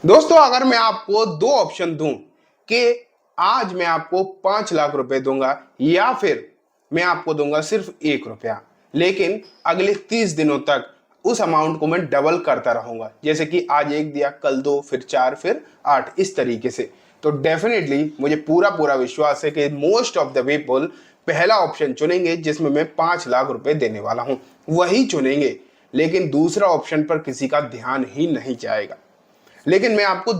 दोस्तों अगर मैं आपको दो ऑप्शन दूं कि आज मैं आपको 5 लाख रुपए दूंगा या फिर मैं आपको दूंगा सिर्फ 1 रुपया, लेकिन अगले 30 दिनों तक उस अमाउंट को मैं डबल करता रहूंगा, जैसे कि आज एक दिया, कल दो, फिर चार, फिर 8, इस तरीके से, तो डेफिनेटली मुझे पूरा पूरा विश्वास है कि मोस्ट ऑफ द पीपल पहला ऑप्शन चुनेंगे जिसमें मैं 5 लाख रुपए देने वाला हूं, वही चुनेंगे। लेकिन दूसरा ऑप्शन पर किसी का ध्यान ही नहीं जाएगा। लेकिन मैं आपको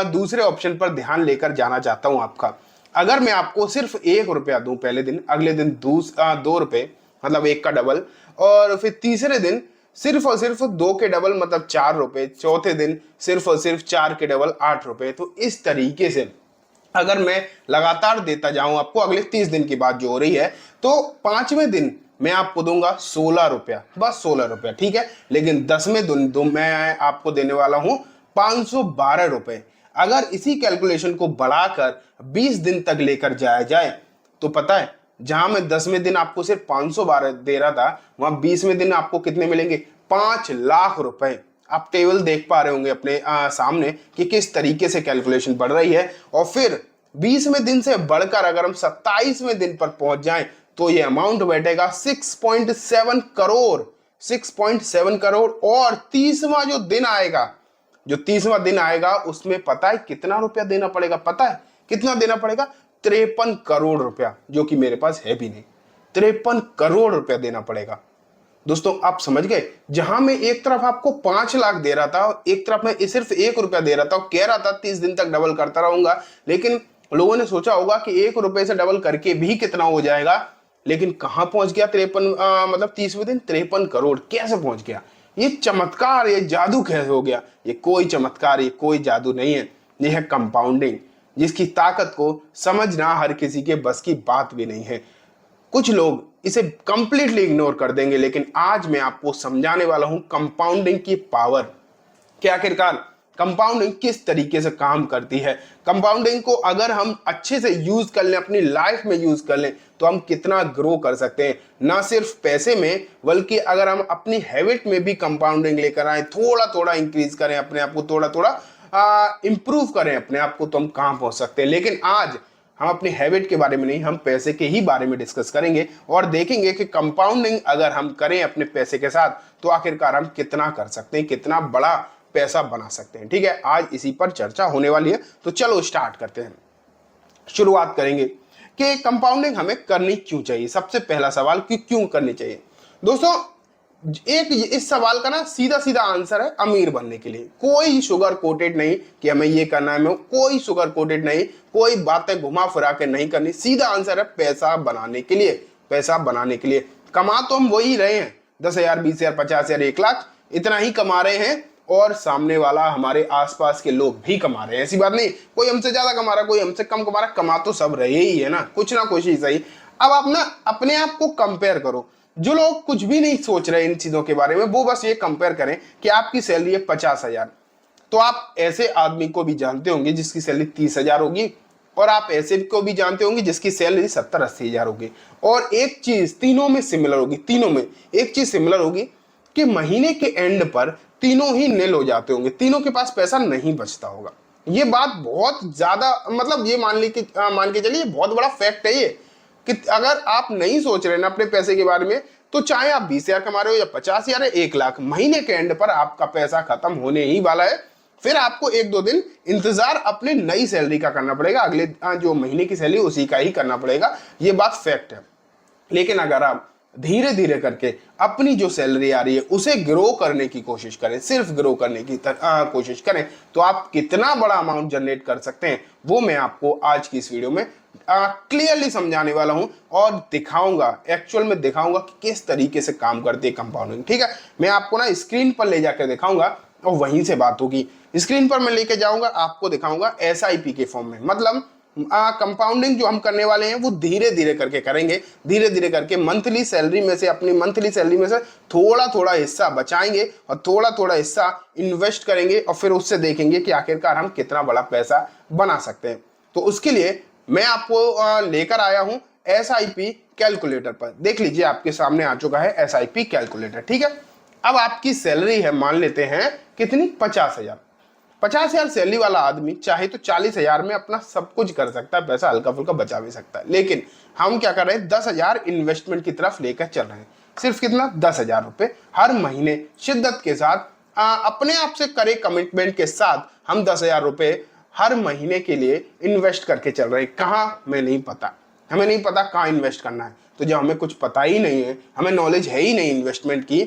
दूसरे ऑप्शन पर ध्यान लेकर जाना चाहता हूं आपका। अगर मैं आपको सिर्फ 1 रुपया दूं पहले दिन, अगले दिन 2 रुपए, मतलब एक का डबल, और फिर तीसरे दिन सिर्फ और सिर्फ 2 के डबल मतलब 4 रुपए, चौथे दिन सिर्फ और सिर्फ 4 के डबल 8 रुपए, तो इस तरीके से अगर मैं लगातार देता जाऊं आपको, अगले 30 दिन की बात जो हो रही है, तो 5वें दिन मैं आपको दूंगा 16 रुपया, बस 16 रुपया, ठीक है। लेकिन 10वें दिन मैं आपको देने वाला हूं 512 रुपए। अगर इसी कैलकुलेशन को बढ़ाकर 20 दिन तक लेकर जाया जाए तो पता है, जहां मैं 10वें दिन आपको सिर्फ 512 दे रहा था, वहां 20वें दिन आपको कितने मिलेंगे? 5 लाख रुपए। आप टेबल देख पा रहे होंगे अपने सामने कि किस तरीके से कैलकुलेशन बढ़ रही है। और फिर 20वें दिन से बढ़कर अगर हम 27वें दिन पर पहुंच जाएं तो ये अमाउंट बैठेगा 6.7 करोड़, 6.7 करोड़। और जो 30वां दिन आएगा उसमें पता है कितना रुपया देना पड़ेगा? पता है कितना देना पड़ेगा? 53 करोड़ रुपया, जो कि मेरे पास है भी नहीं। 53 करोड़ रुपया देना पड़ेगा। दोस्तों आप समझ गए, जहां मैं एक तरफ आपको 5 लाख दे रहा था, एक तरफ मैं सिर्फ 1 रुपया दे रहा था और कह रहा था 30 दिन तक डबल करता रहूंगा, लेकिन लोगों ने सोचा होगा कि 1 रुपए से डबल करके भी कितना हो जाएगा, लेकिन कहां पहुंच गया? मतलब 30वें दिन 53 करोड़ कैसे पहुंच गया? ये चमत्कार, ये जादू कैसे हो गया? ये कोई चमत्कार, ये कोई जादू नहीं है, ये है कंपाउंडिंग, जिसकी ताकत को समझना हर किसी के बस की बात भी नहीं है। कुछ लोग इसे कंप्लीटली इग्नोर कर देंगे, लेकिन आज मैं आपको समझाने वाला हूं कंपाउंडिंग की पावर, कि आखिरकार कंपाउंडिंग किस तरीके से काम करती है। कंपाउंडिंग को अगर हम अच्छे से यूज कर लें, अपनी लाइफ में यूज कर लें, तो हम कितना ग्रो कर सकते हैं, ना सिर्फ पैसे में, बल्कि अगर हम अपनी हैबिट में भी कंपाउंडिंग लेकर आए, थोड़ा थोड़ा इंक्रीज करें अपने आप को, थोड़ा थोड़ा इंप्रूव करें अपने आप को, तो हम कहां पहुंच सकते हैं। लेकिन आज हम अपनी हैबिट के बारे में नहीं, हम पैसे के ही बारे में डिस्कस करेंगे और देखेंगे कि कंपाउंडिंग अगर हम करें अपने पैसे के साथ तो आखिरकार हम कितना कर सकते हैं, कितना बड़ा पैसा बना सकते हैं। ठीक है, आज इसी पर चर्चा होने वाली है, तो चलो स्टार्ट करते हैं। शुरुआत करेंगे कि कंपाउंडिंग हमें करनी क्यों चाहिए। सबसे पहला सवाल कि क्यों करनी चाहिए। दोस्तों एक इस सवाल का ना सीधा सीधा आंसर है अमीर बनने के लिए। कोई शुगर कोटेड नहीं कि हमें ये करना है, मैं कोई शुगर कोटेड नहीं, कोई बातें घुमा फिरा के नहीं करनी। सीधा आंसर है पैसा बनाने के लिए। पैसा बनाने के लिए कमा तो हम वही रहे हैं, 10,000, 20,000, 50,000, 1 लाख, इतना ही कमा रहे हैं, और सामने वाला हमारे आसपास के लोग भी कमा रहे हैं। ऐसी बात नहीं कोई हमसे ज्यादा कमा रहा, कोई हमसे कम कमा रहा, कमा तो सब रहे ही है ना कुछ ही सही। अब आप ना अपने आप को कंपेयर करो। जो लोग कुछ भी नहीं सोच रहे इन चीजों के बारे में, वो बस ये कंपेयर करें कि आपकी सैलरी है 50,000, तो आप ऐसे आदमी को भी जानते होंगे जिसकी सैलरी 30,000 होगी, और आप ऐसे को भी जानते होंगे जिसकी सैलरी 70-80,000 होगी। और एक चीज तीनों में सिमिलर होगी, तीनों में एक चीज सिमिलर होगी कि महीने के एंड पर तीनों ही निल हो जाते होंगे, तीनों के पास पैसा नहीं बचता होगा। ये बात बहुत ज्यादा, मतलब ये मान के चलिए बहुत बड़ा फैक्ट है ये, कि अगर आप नहीं सोच रहे ना अपने पैसे के बारे में, तो चाहे आप 20,000 कमा रहे हो या 50,000 या 1 लाख, महीने के एंड पर आपका पैसा खत्म होने ही वाला है। फिर आपको 1-2 दिन इंतजार अपने नई सैलरी का करना पड़ेगा, अगले जो महीने की सैलरी उसी का ही करना पड़ेगा, ये बात फैक्ट है। लेकिन अगर आप धीरे धीरे करके अपनी जो सैलरी आ रही है उसे ग्रो करने की कोशिश करें, सिर्फ ग्रो करने की कोशिश करें, तो आप कितना बड़ा अमाउंट जनरेट कर सकते हैं, वो मैं आपको आज की इस वीडियो में क्लियरली समझाने वाला हूं और दिखाऊंगा, एक्चुअल में दिखाऊंगा कि किस तरीके से काम करती है कंपाउंडिंग। ठीक है, मैं आपको ना स्क्रीन पर ले जाकर दिखाऊंगा और वहीं से बात होगी। स्क्रीन पर मैं लेके जाऊंगा, आपको दिखाऊंगा SIP के फॉर्म में, मतलब कंपाउंडिंग जो हम करने वाले हैं वो धीरे धीरे करके करेंगे, धीरे धीरे करके मंथली सैलरी में से, अपनी मंथली सैलरी में से थोड़ा थोड़ा हिस्सा बचाएंगे और थोड़ा थोड़ा हिस्सा इन्वेस्ट करेंगे, और फिर उससे देखेंगे कि आखिरकार हम कितना बड़ा पैसा बना सकते हैं। तो उसके लिए मैं आपको लेकर आया हूं SIP कैलकुलेटर पर। देख लीजिए, आपके सामने आ चुका है SIP कैलकुलेटर। ठीक है, अब आपकी सैलरी है, मान लेते हैं कितनी, 50,000। 50,000 सैलरी वाला आदमी चाहे तो 40,000 में अपना सब कुछ कर सकता है, पैसा हल्का फुल्का बचा भी सकता है। लेकिन हम क्या कर रहे हैं, 10,000 इन्वेस्टमेंट की तरफ लेकर चल रहे हैं। सिर्फ कितना, 10,000 रुपए हर महीने शिद्दत के साथ अपने आप से करे कमिटमेंट के साथ हम 10,000 रुपए हर महीने के लिए इन्वेस्ट करके चल रहे हैं। कहाँ, हमें नहीं पता, हमें नहीं पता कहाँ इन्वेस्ट करना है। तो जब हमें कुछ पता ही नहीं है, हमें नॉलेज है ही नहीं इन्वेस्टमेंट की,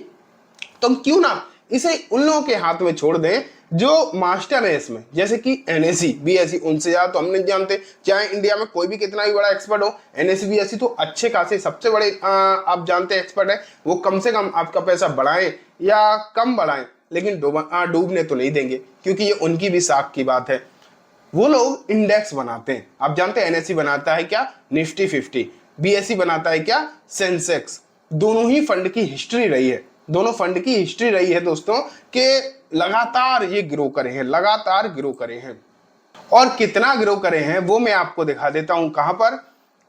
तो हम क्यों ना इसे उन लोगों के हाथ में छोड़ दें जो मास्टर है इसमें, जैसे कि एनएससी बीएससी। उनसे ज्यादा तो हम नहीं जानते, चाहे इंडिया में कोई भी कितना ही बड़ा एक्सपर्ट हो, एनएससी बीएससी तो अच्छे खासे सबसे बड़े आप जानते हैं एक्सपर्ट है। वो कम से कम आपका पैसा बढ़ाएं या कम बढ़ाएं, लेकिन डूबने तो नहीं देंगे, क्योंकि ये उनकी भी साख की बात है। वो लोग इंडेक्स बनाते हैं, आप जानते हैं एनएससी बनाता है क्या, निफ्टी 50, बीएससी बनाता है क्या, सेंसेक्स। दोनों ही फंड की हिस्ट्री रही है, दोनों फंड की हिस्ट्री रही है दोस्तों कि लगातार ये ग्रो करे हैं, लगातार ग्रो करे हैं। और कितना ग्रो करे हैं वो मैं आपको दिखा देता हूं, कहां पर,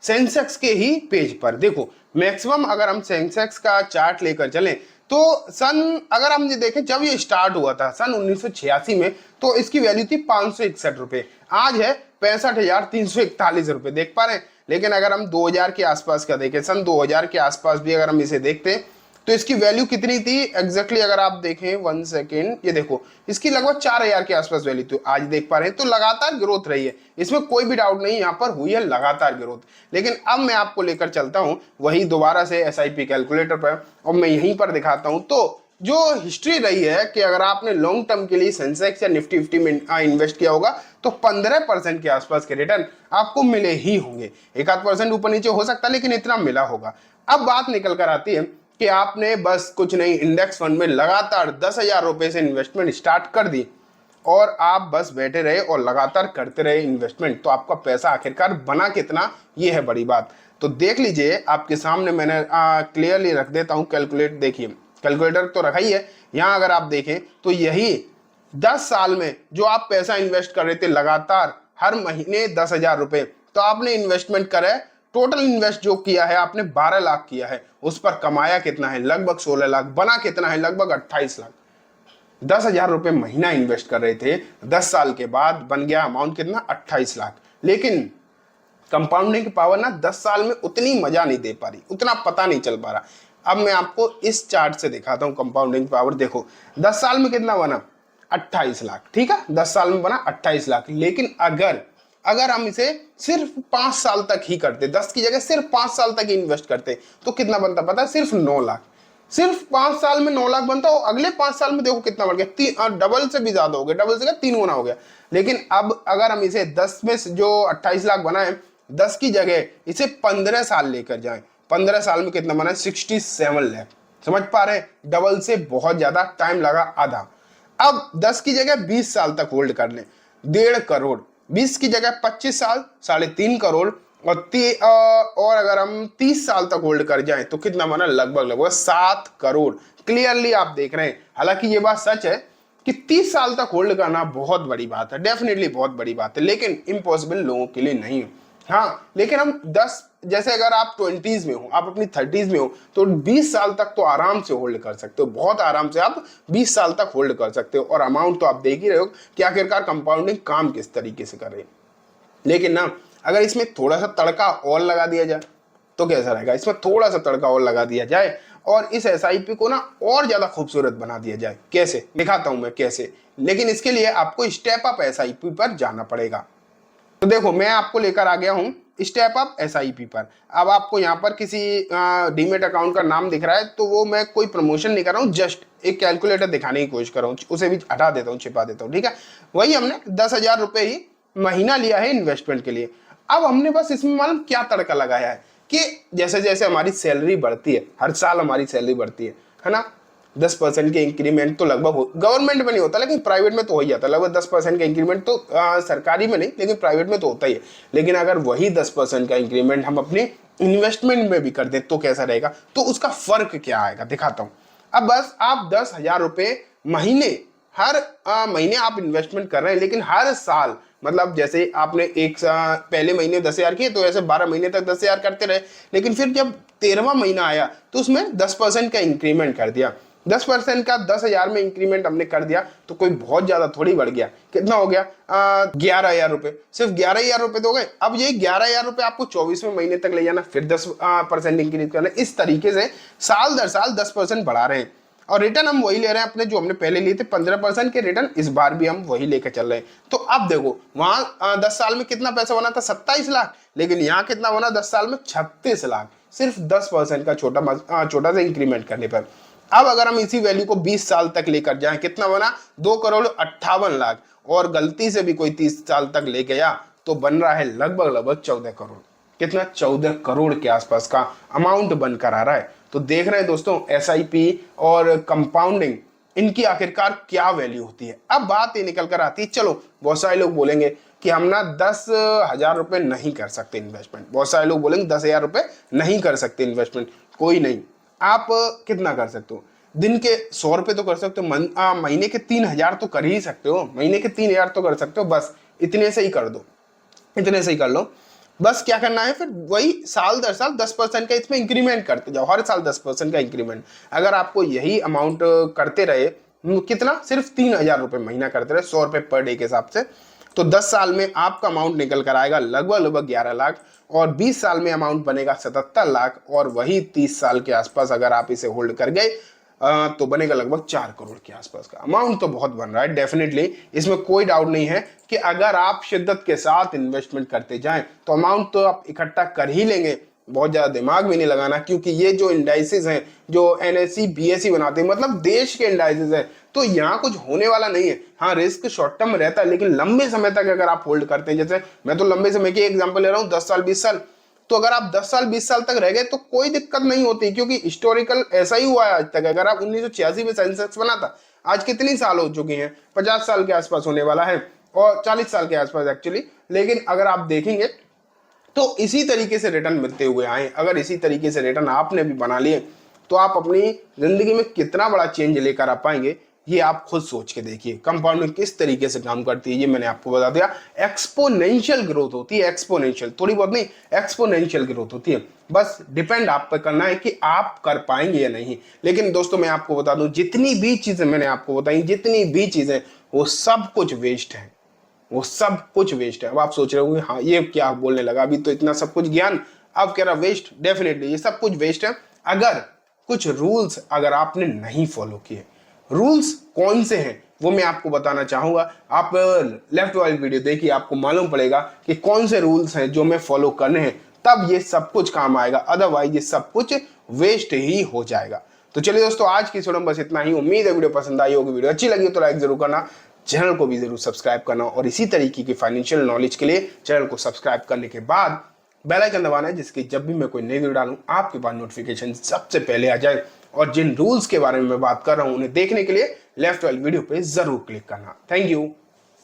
सेंसेक्स के ही पेज पर। देखो मैक्सिमम अगर हम सेंसेक्स का चार्ट लेकर चलें तो सन, अगर हम ये देखें जब ये स्टार्ट हुआ था सन 1986 में, तो इसकी वैल्यू थी 561 रुपए, आज है 65,341 रुपए, देख पा रहे हैं। लेकिन अगर हम 2000 के आसपास का देखें, सन 2000 के आसपास भी अगर हम इसे देखते हैं तो इसकी वैल्यू कितनी थी एग्जैक्टली, अगर आप देखें 1 सेकेंड, ये देखो इसकी लगभग 4000 के आसपास वैल्यू थी, आज देख पा रहे हैं। तो लगातार ग्रोथ रही है, इसमें कोई भी डाउट नहीं, यहाँ पर हुई है लगातार ग्रोथ। लेकिन अब मैं आपको लेकर चलता हूँ वही दोबारा से एसआईपी कैलकुलेटर पर, और मैं यहीं पर दिखाता हूँ। तो जो हिस्ट्री रही है कि अगर आपने लॉन्ग टर्म के लिए सेंसेक्स या निफ्टी 50 में इन्वेस्ट किया होगा तो 15% के आसपास के रिटर्न आपको मिले ही होंगे। 1-8% ऊपर नीचे हो सकता है, लेकिन इतना मिला होगा। अब बात निकल कर आती है कि आपने बस कुछ नहीं, इंडेक्स फंड में लगातार 10,000 रुपए से इन्वेस्टमेंट स्टार्ट कर दी और आप बस बैठे रहे और लगातार करते रहे इन्वेस्टमेंट, तो आपका पैसा आखिरकार बना कितना, ये है बड़ी बात। तो देख लीजिए, आपके सामने मैंने क्लियरली रख देता हूं कैलकुलेट, देखिए कैलकुलेटर तो रखा ही है। यहां अगर आप देखें तो यही 10 साल में जो आप पैसा इन्वेस्ट कर रहे थे लगातार हर महीने 10,000 रुपए, तो आपने इन्वेस्टमेंट करा है, टोटल इन्वेस्ट जो किया है आपने 12 लाख किया है, उस पर कमाया कितना है, लगभग 16 लाख, बना कितना है, लगभग 28 लाख। 10,000 रुपए महीना इन्वेस्ट कर रहे थे, 10 साल के बाद बन गया अमाउंट कितना, 28 लाख। लेकिन कंपाउंडिंग की पावर ना 10 साल में उतनी मजा नहीं दे पा रही, उतना पता नहीं चल पा रहा। अब मैं आपको इस चार्ट से दिखाता हूं कंपाउंडिंग पावर। देखो 10 साल में कितना बना, 28 लाख, ठीक है, 10 साल में बना 28 लाख। लेकिन अगर हम इसे सिर्फ 5 साल तक ही करते, 10 की जगह सिर्फ 5 साल तक ही इन्वेस्ट करते, तो कितना बनता पता है, सिर्फ 9 लाख। सिर्फ 5 साल में 9 लाख बनता हो, अगले 5 साल में देखो कितना बढ़ गया, डबल से भी ज्यादा हो गया, डबल से 3 गुना हो गया। लेकिन अब अगर हम इसे 10 में जो 28 लाख बनाए, 10 की जगह इसे 15 साल लेकर जाए, 15 साल में कितना बना, 67 लाख। समझ पा रहे हैं, डबल से बहुत ज्यादा टाइम लगा, आधा। अब 10 की जगह 20 साल तक होल्ड कर लें, 1.5 करोड़, 20 की जगह 25 साल, 3.5 करोड़, और अगर हम 30 साल तक होल्ड कर जाएं तो कितना बना, लगभग 7 करोड़। क्लियरली आप देख रहे हैं, हालांकि ये बात सच है कि 30 साल तक होल्ड करना बहुत बड़ी बात है, डेफिनेटली बहुत बड़ी बात है, लेकिन इम्पॉसिबल लोगों के लिए नहीं है। हाँ, लेकिन हम 10, जैसे अगर आप 20s में हो, आप अपनी 30s में हो, तो 20 साल तक तो आराम से होल्ड कर सकते हो, बहुत आराम से आप 20 साल तक होल्ड कर सकते हो। और अमाउंट तो आप देख ही रहे हो कि आखिरकार कंपाउंडिंग काम किस तरीके से कर रही है। लेकिन ना अगर इसमें थोड़ा सा तड़का और लगा दिया जाए तो कैसा रहेगा, इसमें थोड़ा सा तड़का और लगा दिया जाए और इस एसआईपी को ना और ज्यादा खूबसूरत बना दिया जाए। कैसे, दिखाता हूं मैं कैसे, लेकिन इसके लिए आपको स्टेप अप एसआईपी पर जाना पड़ेगा। तो देखो मैं आपको लेकर आ गया हूं स्टेप अप एसआईपी पर। अब आपको यहाँ पर किसी डीमेट अकाउंट का नाम दिख रहा है, तो वो मैं कोई प्रमोशन नहीं कर रहा हूँ, जस्ट एक कैलकुलेटर दिखाने की कोशिश कर रहा हूँ, उसे भी हटा देता हूँ, छिपा देता हूँ, ठीक है। वही हमने 10,000 रुपए ही महीना लिया है इन्वेस्टमेंट के लिए। अब हमने बस इसमें मालूम क्या तड़का लगाया है कि जैसे जैसे हमारी सैलरी बढ़ती है, हर साल हमारी सैलरी बढ़ती है ना, 10% के इंक्रीमेंट तो लगभग गवर्नमेंट में नहीं होता, लेकिन प्राइवेट में तो हो ही जाता है। लगभग 10% का इंक्रीमेंट तो सरकारी में नहीं, लेकिन प्राइवेट में तो होता ही है। लेकिन अगर वही 10% का इंक्रीमेंट हम अपने इन्वेस्टमेंट में भी कर दें तो कैसा रहेगा, तो उसका फर्क क्या आएगा दिखाता हूं। अब बस आप 10,000 रुपए महीने, हर महीने आप इन्वेस्टमेंट कर रहे हैं, लेकिन हर साल, मतलब जैसे आपने एक पहले महीने 10,000 किए तो ऐसे 12 महीने तक 10,000 करते रहे, लेकिन फिर जब 13वां महीना आया तो उसमें 10% का इंक्रीमेंट कर दिया। 10% का 10,000 में इंक्रीमेंट हमने कर दिया तो कोई बहुत ज्यादा थोड़ी बढ़ गया। कितना हो गया? 11,000 रुपए, सिर्फ 11,000 रुपए तो हो गए। अब ये 11,000 रुपए आपको 24वें महीने तक ले जाना, फिर 10% इंक्रीज करना, इस तरीके से साल दर साल 10% बढ़ा रहे हैं। और रिटर्न हम वही ले रहे हैं अपने, जो हमने पहले लिए थे 15% के रिटर्न, इस बार भी हम वही लेकर चल रहे हैं। तो अब देखो वहां 10 साल में कितना पैसा बना था? 27 लाख, लेकिन यहाँ कितना बना 10 साल में? 36 लाख, सिर्फ 10% का छोटा सा इंक्रीमेंट करने पर। अब अगर हम इसी वैल्यू को 20 साल तक लेकर जाएं, कितना बना? 2,58,00,000, और गलती से भी कोई 30 साल तक ले गया तो बन रहा है लगभग 14 करोड़। कितना? 14 करोड़ के आसपास का अमाउंट बनकर आ रहा है। तो देख रहे हैं दोस्तों SIP और कंपाउंडिंग, इनकी आखिरकार क्या वैल्यू होती है। अब बात ये निकल कर आती है, चलो बहुत सारे लोग बोलेंगे कि हम ना 10,000 रुपए नहीं कर सकते इन्वेस्टमेंट, बहुत सारे लोग बोलेंगे 10,000 रुपए नहीं कर सकते इन्वेस्टमेंट। कोई नहीं, आप कितना कर सकते हो? दिन के 100 रुपए तो कर सकते हो, महीने के 3,000 तो कर ही सकते हो, महीने के 3,000 तो कर सकते हो, बस इतने से ही कर दो, इतने से ही कर लो। बस क्या करना है फिर? वही साल दर साल 10% का इसमें इंक्रीमेंट करते जाओ, हर साल 10% का इंक्रीमेंट। अगर आपको यही अमाउंट करते रहे, कितना? सिर्फ 3,000 रुपए महीना करते रहे, 100 रुपए पर डे के हिसाब से, तो 10 साल में आपका अमाउंट निकल कर आएगा लगभग 11 लाख, और 20 साल में अमाउंट बनेगा 77 लाख, और वही 30 साल के आसपास अगर आप इसे होल्ड कर गए तो बनेगा लगभग 4 करोड़ के आसपास का अमाउंट। तो बहुत बन रहा है डेफिनेटली, इसमें कोई डाउट नहीं है कि अगर आप शिद्दत के साथ इन्वेस्टमेंट करते जाएं तो अमाउंट तो आप इकट्ठा कर ही लेंगे। बहुत ज्यादा दिमाग भी नहीं लगाना, क्योंकि ये जो इंडाइसिस हैं, जो NSE BSE बनाते हैं, मतलब देश के इंडाइसिस हैं, तो यहाँ कुछ होने वाला नहीं है। हाँ, रिस्क शॉर्ट टर्म रहता है, लेकिन लंबे समय तक अगर आप होल्ड करते हैं, जैसे मैं तो लंबे समय की एग्जांपल ले रहा हूँ, 10 साल 20 साल, तो अगर आप 10 साल 20 साल तक रह गए तो कोई दिक्कत नहीं होती, क्योंकि हिस्टोरिकल ऐसा ही हुआ है आज तक। अगर आप 1986 में सेंसेक्स बना था, आज कितनी साल हो चुके हैं? 50 साल के आसपास होने वाला है, और 40 साल के आसपास एक्चुअली। लेकिन अगर आप देखेंगे तो इसी तरीके से रिटर्न मिलते हुए आए। अगर इसी तरीके से रिटर्न आपने भी बना लिए तो आप अपनी जिंदगी में कितना बड़ा चेंज लेकर आ पाएंगे, ये आप खुद सोच के देखिए। कंपाउंडिंग किस तरीके से काम करती है ये मैंने आपको बता दिया। एक्सपोनेंशियल ग्रोथ होती है, एक्सपोनेंशियल, थोड़ी बहुत नहीं, एक्सपोनेंशियल ग्रोथ होती है। बस डिपेंड आप पर करना है कि आप कर पाएंगे या नहीं। लेकिन दोस्तों मैं आपको बता दूं, जितनी भी चीजें मैंने आपको बताई, जितनी भी चीजें, वो सब कुछ वेस्ट है, वो सब कुछ वेस्ट है। अब आप सोच रहे होंगे हाँ ये क्या बोलने लगा, अभी तो इतना सब कुछ ज्ञान, अब कह रहा वेस्ट। डेफिनेटली ये सब कुछ वेस्ट है अगर कुछ रूल्स अगर आपने नहीं फॉलो किए। रूल्स कौन से हैं वो मैं आपको बताना चाहूंगा। आप लेफ्ट वाली वीडियो देखिए, आपको मालूम पड़ेगा कि कौन से रूल्स हैं जो मैं फॉलो करने हैं, तब ये सब कुछ काम आएगा, अदरवाइज ये सब कुछ वेस्ट ही हो जाएगा। तो चलिए दोस्तों, आज की वीडियो में बस इतना ही। उम्मीद है वीडियो पसंद आई होगी, वीडियो अच्छी लगी तो लाइक जरूर करना, चैनल को भी जरूर सब्सक्राइब करना, और इसी तरीके की फाइनेंशियल नॉलेज के लिए चैनल को सब्सक्राइब करने के बाद बेल आइकन दबाना है, जिसकी जब भी मैं कोई नई वीडियो डालूं आपके पास नोटिफिकेशन सबसे पहले आ जाए। और जिन रूल्स के बारे में मैं बात कर रहा हूं उन्हें देखने के लिए लेफ्ट वाली वीडियो पे जरूर क्लिक करना। Thank you.